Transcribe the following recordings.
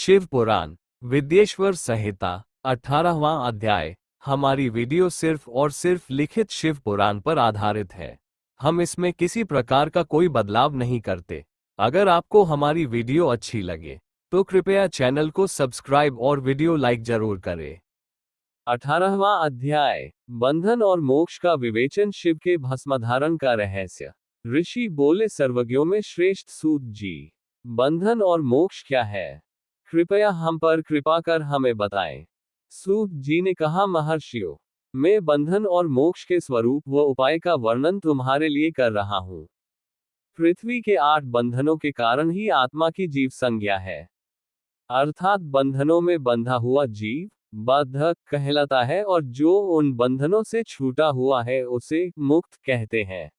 शिव पुराण विद्येश्वर संहिता 18वां अध्याय। हमारी वीडियो सिर्फ और सिर्फ लिखित शिव पुराण पर आधारित है। हम इसमें किसी प्रकार का कोई बदलाव नहीं करते। अगर आपको हमारी वीडियो अच्छी लगे तो कृपया चैनल को सब्सक्राइब और वीडियो लाइक जरूर करें। 18वां अध्याय, बंधन और मोक्ष का विवेचन। शिव के भस्मधारण का रहस्य। ऋषि बोले, सर्वज्ञों में श्रेष्ठ सूत जी, बंधन और मोक्ष क्या है? कृपया हम पर कृपा कर हमें बताएं। सूत जी ने कहा, महर्षियों, मैं बंधन और मोक्ष के स्वरूप व उपाय का वर्णन तुम्हारे लिए कर रहा हूं। पृथ्वी के 8 बंधनों के कारण ही आत्मा की जीव संज्ञा है, अर्थात बंधनों में बंधा हुआ जीव बद्ध कहलाता है, और जो उन बंधनों से छूटा हुआ है उसे मुक्त कहते हैं।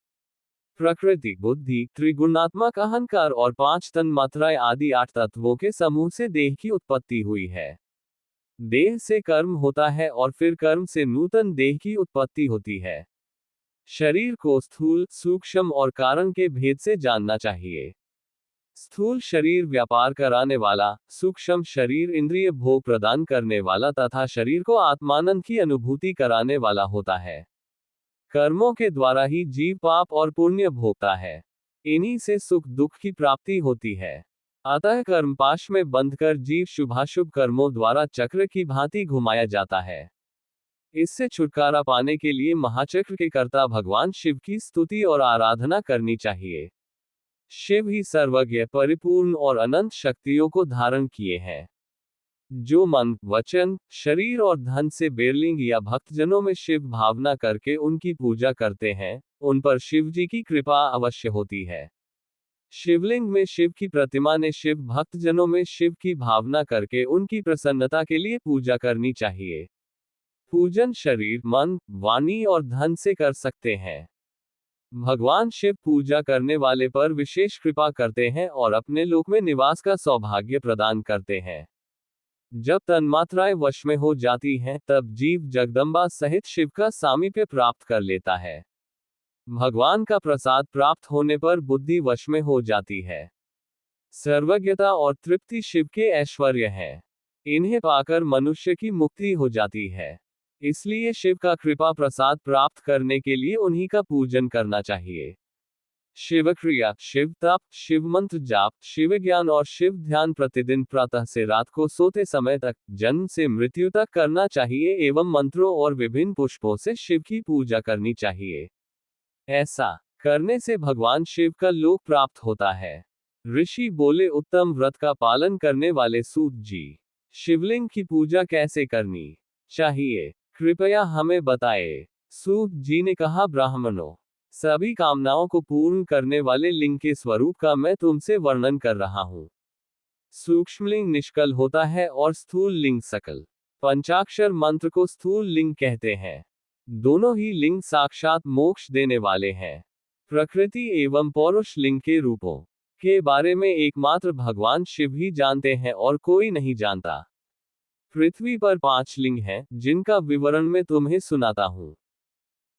प्रकृति, बुद्धि, त्रिगुणात्मक अहंकार और 5 तन मात्राएं आदि 8 तत्वों के समूह से देह की उत्पत्ति हुई है। देह से कर्म होता है और फिर कर्म से नूतन देह की उत्पत्ति होती है। शरीर को स्थूल, सूक्ष्म और कारण के भेद से जानना चाहिए। स्थूल शरीर व्यापार कराने वाला, सूक्ष्म शरीर इंद्रिय भोग प्रदान करने वाला तथा शरीर को आत्मानंद की अनुभूति कराने वाला होता है। कर्मों के द्वारा ही जीव पाप और पुण्य भोगता है। इन्हीं से सुख दुख की प्राप्ति होती है। अतः कर्मपाश में बंधकर जीव शुभाशुभ कर्मों द्वारा चक्र की भांति घुमाया जाता है। इससे छुटकारा पाने के लिए महाचक्र के कर्ता भगवान शिव की स्तुति और आराधना करनी चाहिए। शिव ही सर्वज्ञ, परिपूर्ण और अनंत शक्तियों को धारण किए हैं। जो मन, वचन, शरीर और धन से बेरलिंग या भक्तजनों में शिव भावना करके उनकी पूजा करते हैं, उन पर शिव जी की कृपा अवश्य होती है। शिवलिंग में शिव की प्रतिमा ने शिव भक्तजनों में शिव की भावना करके उनकी प्रसन्नता के लिए पूजा करनी चाहिए। पूजन शरीर, मन, वाणी और धन से कर सकते हैं। भगवान शिव पूजा करने वाले पर विशेष कृपा करते हैं और अपने लोक में निवास का सौभाग्य प्रदान करते हैं। जब तन्मात्राएं वश में हो जाती हैं, तब जीव जगदम्बा सहित शिव का सामीप्य प्राप्त कर लेता है। भगवान का प्रसाद प्राप्त होने पर बुद्धि वश में हो जाती है। सर्वज्ञता और तृप्ति शिव के ऐश्वर्य हैं। इन्हें पाकर मनुष्य की मुक्ति हो जाती है। इसलिए शिव का कृपा प्रसाद प्राप्त करने के लिए उन्हीं का पूजन करना चाहिए। शिव क्रिया, शिव तप, शिव मंत्र जाप, शिव ज्ञान और शिव ध्यान प्रतिदिन प्रातः से रात को सोते समय तक, जन्म से मृत्यु तक करना चाहिए एवं मंत्रों और विभिन्न पुष्पों से शिव की पूजा करनी चाहिए। ऐसा करने से भगवान शिव का लोक प्राप्त होता है। ऋषि बोले, उत्तम व्रत का पालन करने वाले सूत जी, शिवलिंग की पूजा कैसे करनी चाहिए, कृपया हमें बताएं। सूत जी ने कहा, ब्राह्मणों, सभी कामनाओं को पूर्ण करने वाले लिंग के स्वरूप का मैं तुमसे वर्णन कर रहा हूं। सूक्ष्मलिंग निष्कल होता है और स्थूल लिंग सकल। पंचाक्षर मंत्र को स्थूल लिंग कहते हैं। दोनों ही लिंग साक्षात मोक्ष देने वाले हैं। प्रकृति एवं पौरुष लिंग के रूपों के बारे में एकमात्र भगवान शिव ही जानते हैं और कोई नहीं जानता। पृथ्वी पर 5 लिंग हैं, जिनका विवरण मैं तुम्हें सुनाता हूं।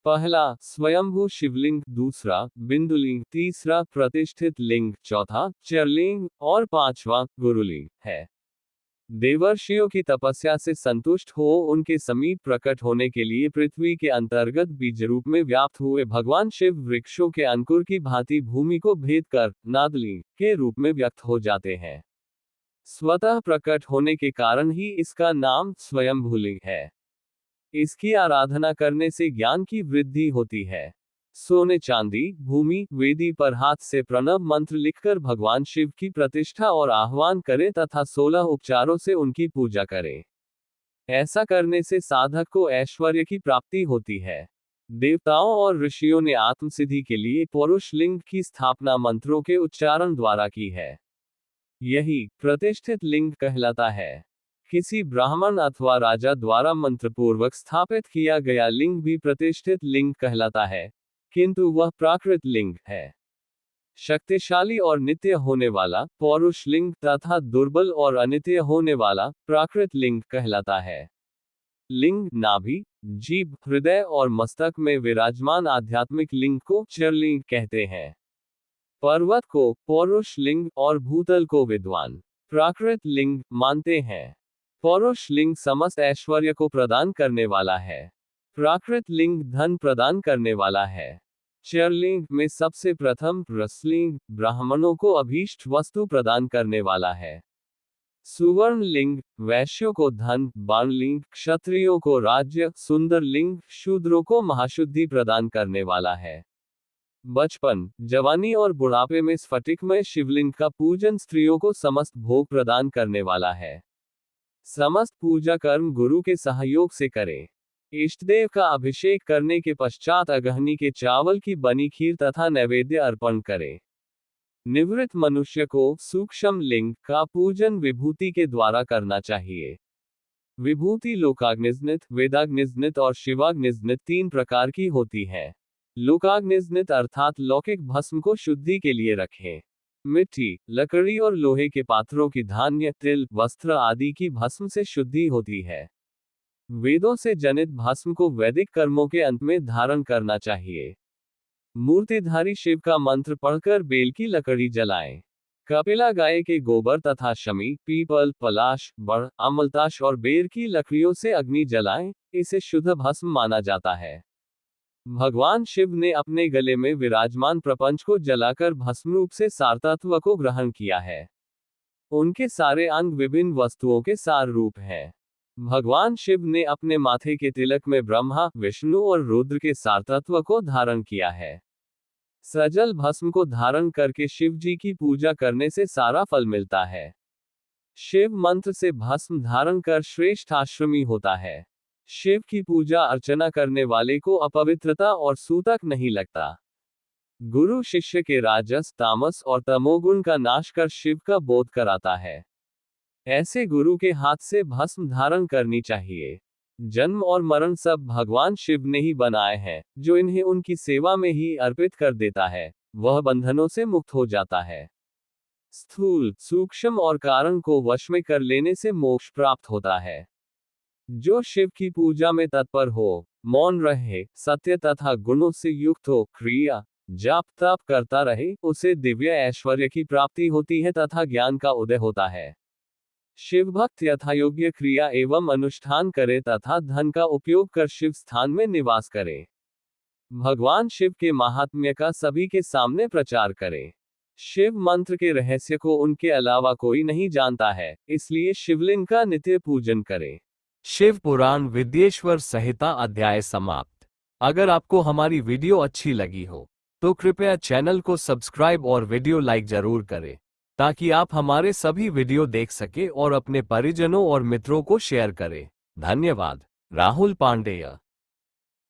पहला स्वयंभू शिवलिंग, दूसरा बिंदुलिंग, तीसरा प्रतिष्ठित लिंग, चौथा चरलिंग और 5वां गुरुलिंग है। देवर्षियों की तपस्या से संतुष्ट हो उनके समीप प्रकट होने के लिए पृथ्वी के अंतर्गत बीज रूप में व्याप्त हुए भगवान शिव वृक्षों के अंकुर की भांति भूमि को भेद कर नादलिंग के रूप में व्यक्त हो जाते हैं। स्वतः प्रकट होने के कारण ही इसका नाम स्वयंभूलिंग है। इसकी आराधना करने से ज्ञान की वृद्धि होती है। सोने, चांदी, भूमि, वेदी पर हाथ से प्रणव मंत्र लिखकर भगवान शिव की प्रतिष्ठा और आह्वान करें तथा 16 उपचारों से उनकी पूजा करें। ऐसा करने से साधक को ऐश्वर्य की प्राप्ति होती है। देवताओं और ऋषियों ने आत्मसिद्धि के लिए पौरुष लिंग की स्थापना मंत्रों के उच्चारण द्वारा की है। यही प्रतिष्ठित लिंग कहलाता है। किसी ब्राह्मण अथवा राजा द्वारा मंत्रपूर्वक स्थापित किया गया लिंग भी प्रतिष्ठित लिंग कहलाता है, किंतु वह प्राकृत लिंग है। शक्तिशाली और नित्य होने वाला पौरुष लिंग तथा दुर्बल और अनित्य होने वाला प्राकृत लिंग कहलाता है। लिंग, नाभि, जीभ, हृदय और मस्तक में विराजमान आध्यात्मिक लिंग को चरलिंग कहते हैं। पर्वत को पौरुष लिंग और भूतल को विद्वान प्राकृत लिंग मानते हैं। पौरुष लिंग समस्त ऐश्वर्य को प्रदान करने वाला है। प्राकृत लिंग धन प्रदान करने वाला है। चरलिंग में सबसे प्रथम रसलिंग ब्राह्मणों को अभीष्ट वस्तु प्रदान करने वाला है। सुवर्ण लिंग वैश्यों को धन, बाणलिंग क्षत्रियों को राज्य, सुंदर लिंग शूद्रों को महाशुद्धि प्रदान करने वाला है। बचपन, जवानी और बुढ़ापे में स्फटिकमय शिवलिंग का पूजन स्त्रियों को समस्त भोग प्रदान करने वाला है। समस्त पूजा कर्म गुरु के सहयोग से करें। इष्टदेव का अभिषेक करने के पश्चात अगहनी के चावल की बनी खीर तथा नैवेद्य अर्पण करें। निवृत्त मनुष्य को सूक्ष्म लिंग का पूजन विभूति के द्वारा करना चाहिए। विभूति लोकाग्निजनित, वेदाग्निजनित और शिवाग्निजनित 3 प्रकार की होती है। लोकाग्निजनित अर्थात लौकिक भस्म को शुद्धि के लिए रखें। मिट्टी, लकड़ी और लोहे के पात्रों की धान्य, तिल, वस्त्र आदि की भस्म से शुद्धि होती है। वेदों से जनित भस्म को वैदिक कर्मों के अंत में धारण करना चाहिए। मूर्तिधारी शिव का मंत्र पढ़कर बेल की लकड़ी जलाएं। कपिला गाय के गोबर तथा शमी, पीपल, पलाश, बड़, अमलताश और बेर की लकड़ियों से अग्नि जलाएं, इसे शुद्ध भस्म माना जाता है। भगवान शिव ने अपने गले में विराजमान प्रपंच को जलाकर भस्म रूप से सारतत्व को ग्रहण किया है। उनके सारे अंग विभिन्न वस्तुओं के सार रूप हैं। भगवान शिव ने अपने माथे के तिलक में ब्रह्मा, विष्णु और रुद्र के सारतत्व को धारण किया है। सजल भस्म को धारण करके शिव जी की पूजा करने से सारा फल मिलता है। शिव मंत्र से भस्म धारण कर श्रेष्ठ आश्रमी होता है। शिव की पूजा अर्चना करने वाले को अपवित्रता और सूतक नहीं लगता। गुरु शिष्य के राजस, तामस और तमोगुण का नाश कर शिव का बोध कराता है। ऐसे गुरु के हाथ से भस्म धारण करनी चाहिए। जन्म और मरण सब भगवान शिव ने ही बनाए हैं। जो इन्हें उनकी सेवा में ही अर्पित कर देता है, वह बंधनों से मुक्त हो जाता है। स्थूल, सूक्ष्म और कारण को वश में कर लेने से मोक्ष प्राप्त होता है। जो शिव की पूजा में तत्पर हो, मौन रहे, सत्य तथा गुणों से युक्त हो, क्रिया, जाप तप करता रहे, उसे दिव्य ऐश्वर्य की प्राप्ति होती है तथा ज्ञान का उदय होता है। शिव भक्त यथायोग्य क्रिया एवं अनुष्ठान करे तथा धन का उपयोग कर शिव स्थान में निवास करे। भगवान शिव के महात्म्य का सभी के सामने प्रचार करे। शिव मंत्र के रहस्य को उनके अलावा कोई नहीं जानता है, इसलिए शिवलिंग का नित्य पूजन करे। शिव पुराण विद्येश्वर संहिता अध्याय समाप्त। अगर आपको हमारी वीडियो अच्छी लगी हो तो कृपया चैनल को सब्सक्राइब और वीडियो लाइक जरूर करें, ताकि आप हमारे सभी वीडियो देख सके और अपने परिजनों और मित्रों को शेयर करें। धन्यवाद। राहुल पांडेय।